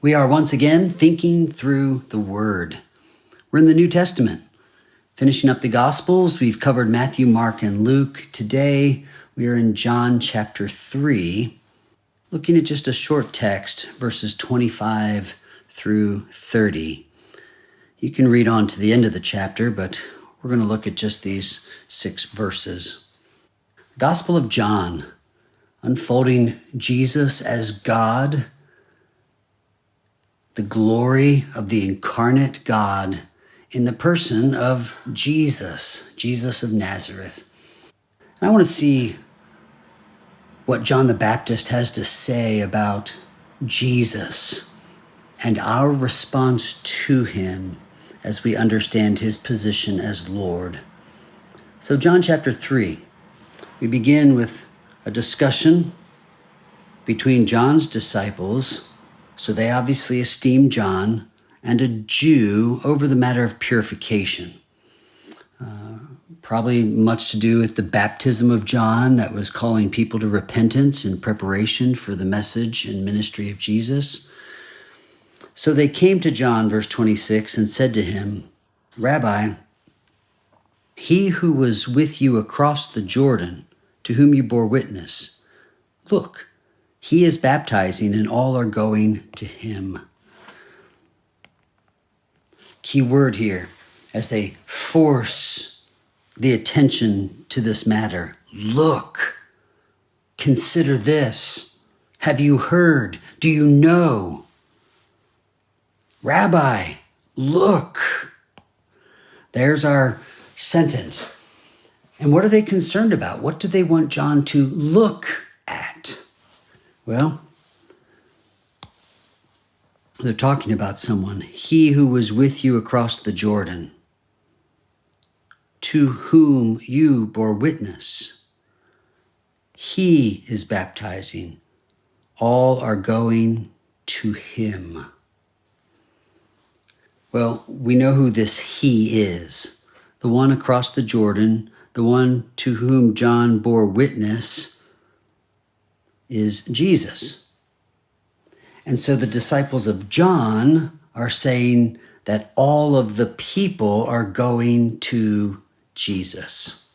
We are once again thinking through the Word. We're in the New Testament. Finishing up the Gospels, we've covered Matthew, Mark, and Luke. Today, we are in John chapter 3, looking at just a short text, verses 25 through 30. You can read on to the end of the chapter, but we're going to look at just these 6 verses. Gospel of John, unfolding Jesus as God, the glory of the incarnate God in the person of Jesus, Jesus of Nazareth. And I want to see what John the Baptist has to say about Jesus and our response to him as we understand his position as Lord. So John chapter 3, we begin with a discussion between John's disciples. So they obviously esteem John and a Jew over the matter of purification. Probably much to do with the baptism of John that was calling people to repentance in preparation for the message and ministry of Jesus. So they came to John, verse 26, and said to him, "Rabbi, he who was with you across the Jordan, to whom you bore witness, look, he is baptizing and all are going to him." Key word here as they force the attention to this matter. Look, consider this. Have you heard? Do you know? Rabbi, look. There's our sentence. And what are they concerned about? What do they want John to look at? Well, they're talking about someone. He who was with you across the Jordan, to whom you bore witness. He is baptizing. All are going to him. Well, we know who this he is. The one across the Jordan, the one to whom John bore witness, is Jesus. And so the disciples of John are saying that all of the people are going to Jesus.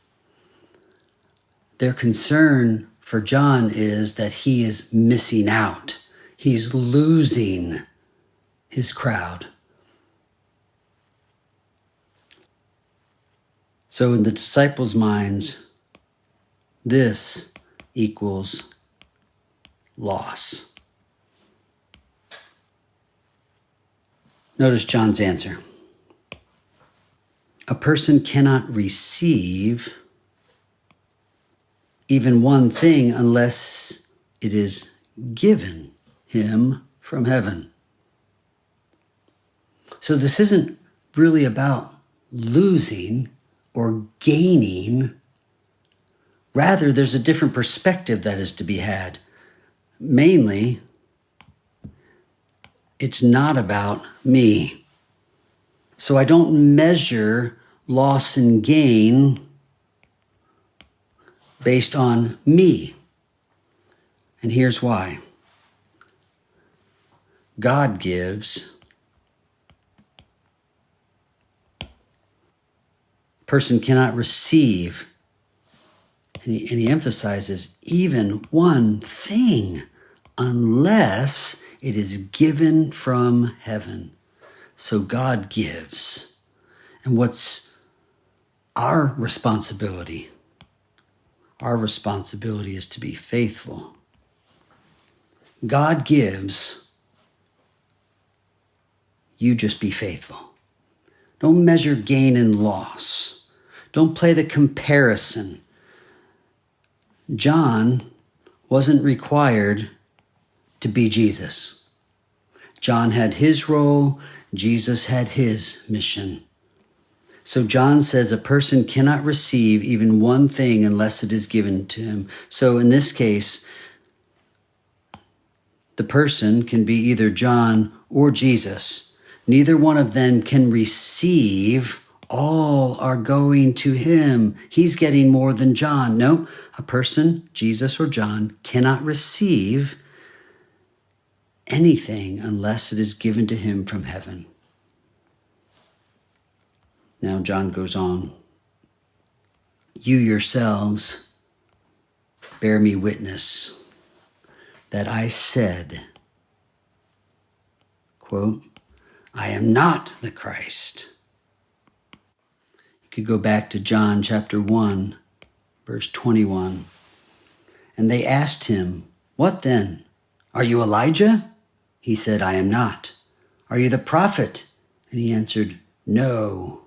Their concern for John is that he is missing out. He's losing his crowd. So in the disciples' minds, this equals loss. Notice John's answer. A person cannot receive even one thing unless it is given him from heaven. So this isn't really about losing or gaining. Rather, there's a different perspective that is to be had. Mainly, it's not about me. So I don't measure loss and gain based on me. And here's why. God gives. A person cannot receive. And he emphasizes even one thing unless it is given from heaven. So God gives. And what's our responsibility? Our responsibility is to be faithful. God gives. You just be faithful. Don't measure gain and loss. Don't play the comparison. John wasn't required to be Jesus. John had his role. Jesus had his mission. So John says a person cannot receive even one thing unless it is given to him. So in this case, the person can be either John or Jesus. Neither one of them can receive. All are going to him. He's getting more than John. No, a person, Jesus or John, cannot receive anything unless it is given to him from heaven. Now John goes on. You yourselves bear me witness that I said, quote, I am not the Christ. You could go back to John chapter 1, verse 21. And they asked him, what then? Are you Elijah? He said, I am not. Are you the prophet? And he answered, no.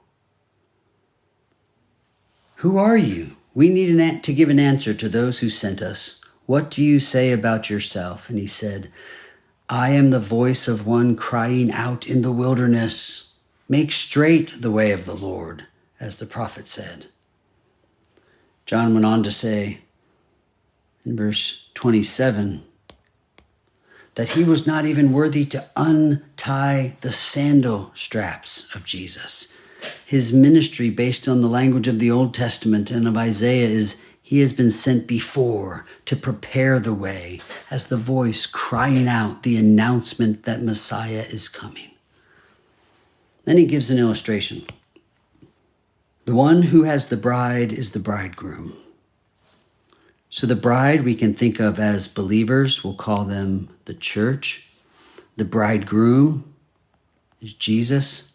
Who are you? We need to give an answer to those who sent us. What do you say about yourself? And he said, I am the voice of one crying out in the wilderness. Make straight the way of the Lord, as the prophet said. John went on to say in verse 27 that he was not even worthy to untie the sandal straps of Jesus. His ministry, based on the language of the Old Testament and of Isaiah, is he has been sent before to prepare the way as the voice crying out the announcement that Messiah is coming. Then he gives an illustration. The one who has the bride is the bridegroom. So the bride we can think of as believers, we'll call them the church. The bridegroom is Jesus.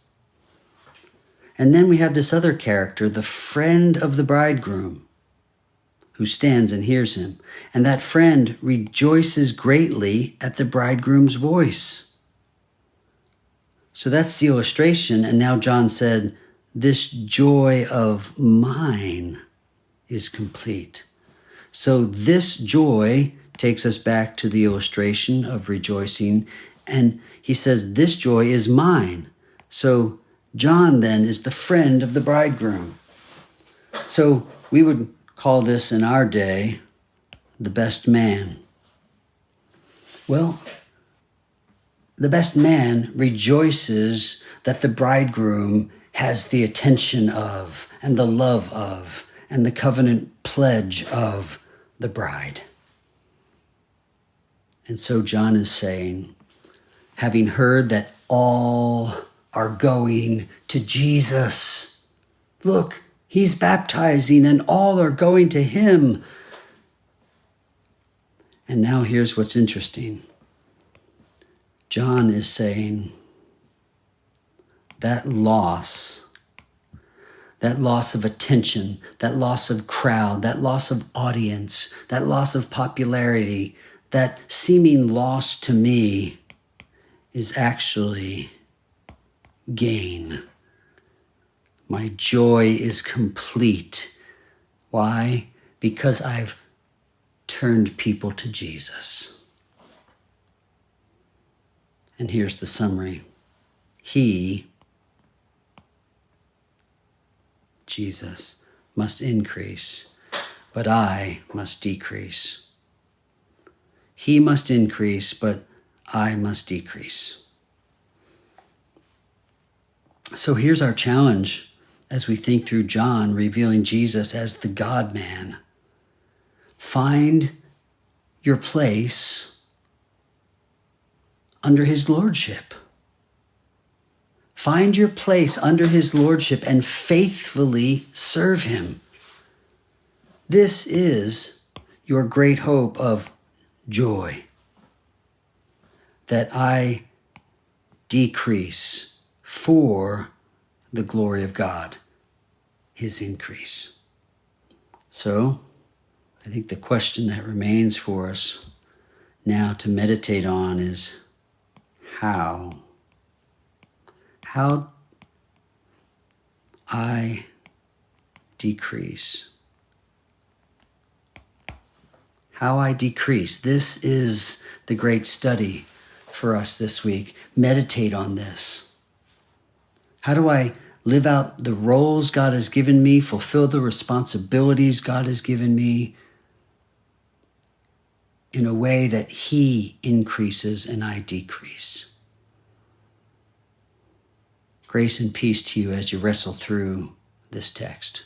And then we have this other character, the friend of the bridegroom, who stands and hears him. And that friend rejoices greatly at the bridegroom's voice. So that's the illustration. And now John said, this joy of mine is complete. So this joy takes us back to the illustration of rejoicing. And he says, this joy is mine. So John then is the friend of the bridegroom. So we would call this in our day the best man. Well, the best man rejoices that the bridegroom has the attention of and the love of and the covenant pledge of the bride. And so John is saying, having heard that all are going to Jesus. Look, he's baptizing and all are going to him. And now here's what's interesting. John is saying that loss of attention, that loss of crowd, that loss of audience, that loss of popularity, that seeming loss to me is actually gain. My joy is complete. Why? Because I've turned people to Jesus. And here's the summary. He, Jesus, must increase, but I must decrease. He must increase, but I must decrease. So here's our challenge as we think through John revealing Jesus as the God-man. Find your place under his lordship. Find your place under his lordship and faithfully serve him. This is your great hope of joy, that I decrease for the glory of God, his increase. So, I think the question that remains for us now to meditate on is how I decrease. How I decrease. This is the great study for us this week. Meditate on this. How do I live out the roles God has given me, fulfill the responsibilities God has given me in a way that he increases and I decrease? Grace and peace to you as you wrestle through this text.